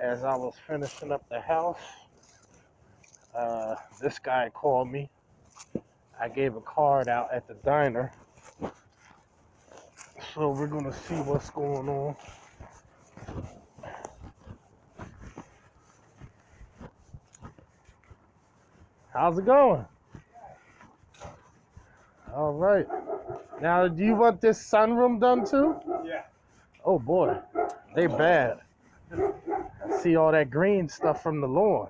as I was finishing up the house, this guy called me. I gave a card out at the diner. So we're going to see what's going on. How's it going? All right. Now, do you want this sunroom done too? Yeah. Oh boy, they bad. I see all that green stuff from the lawn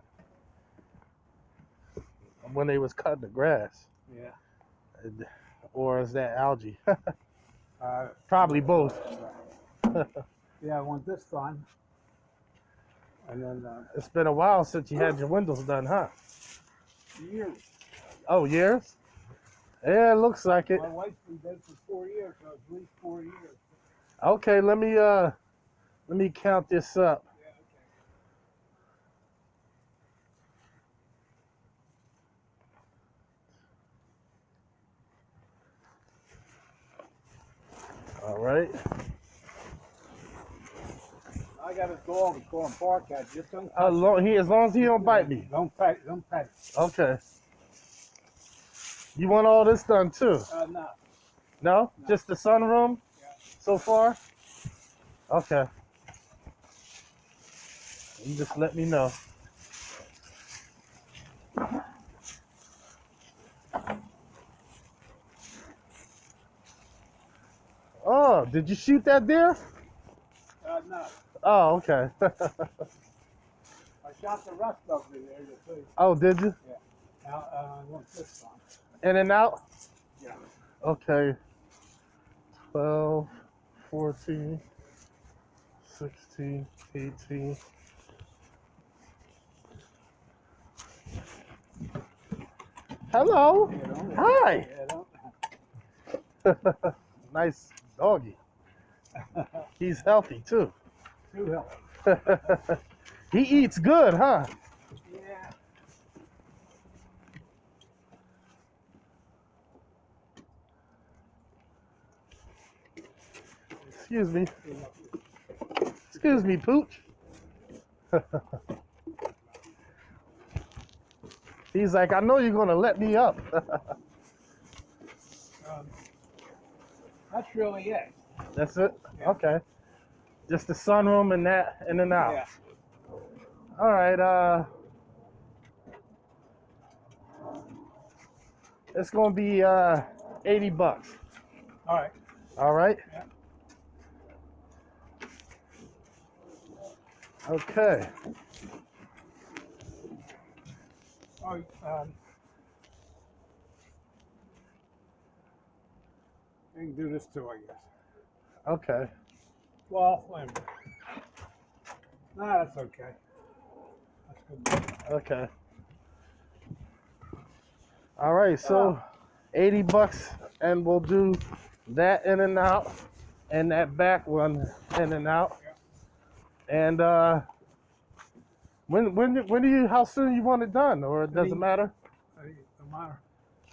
when they was cutting the grass. Yeah. Or is that algae? Uh, Probably both. yeah, I want this done. And then It's been a while since you had your windows done, huh? years. Oh, years? Yeah, it looks like it. My wife's been dead for 4 years, so at least 4 years. Okay, let me count this up. Yeah, All right. I got a dog that's going to bark at you. Just don't As long as he don't bite me. Don't pet it. Okay. You want all this done too? No. No? Just the sunroom Yeah. so far? Okay. You just let me know. Oh, did you shoot that deer? No. Oh, okay. I shot the rest of it there, you see. Oh, did you? Yeah. Now, I want this one. In and out? Yeah. Okay. 12, 14, 16, 18. Hello. Yeah, Hi. Yeah, Nice doggy. He's healthy too. too healthy. He eats good, huh? Yeah. Excuse me. Excuse me, Pooch. He's like, I know you're gonna let me up. That's really it. That's it? Yeah. Okay. Just the sunroom and that in and out. Yeah. All right, it's gonna be $80. All right. All right? Yeah. Okay. All right. I can do this too, I guess. Okay. Well, wait a minute. Nah, that's okay. That's good. Okay. All right, so $80 and we'll do that in and out and that back one in and out. And how soon you want it done, or it doesn't matter? Don't matter.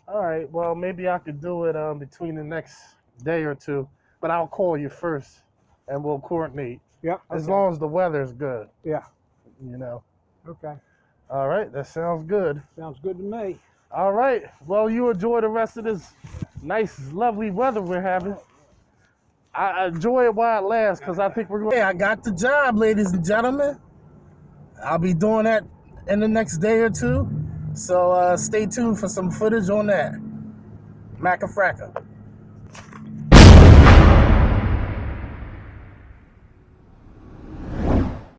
All right, well, maybe I could do it between the next day or two, but I'll call you first and we'll coordinate. Yeah. As long as the weather's good, Yeah. you know. Okay. All right, that sounds good. Sounds good to me. All right, well, you enjoy the rest of this nice, lovely weather we're having. I enjoy it while it lasts, because I think we're going. Hey, I got the job, ladies and gentlemen. I'll be doing that in the next day or two. So stay tuned for some footage on that. Maca Fracca.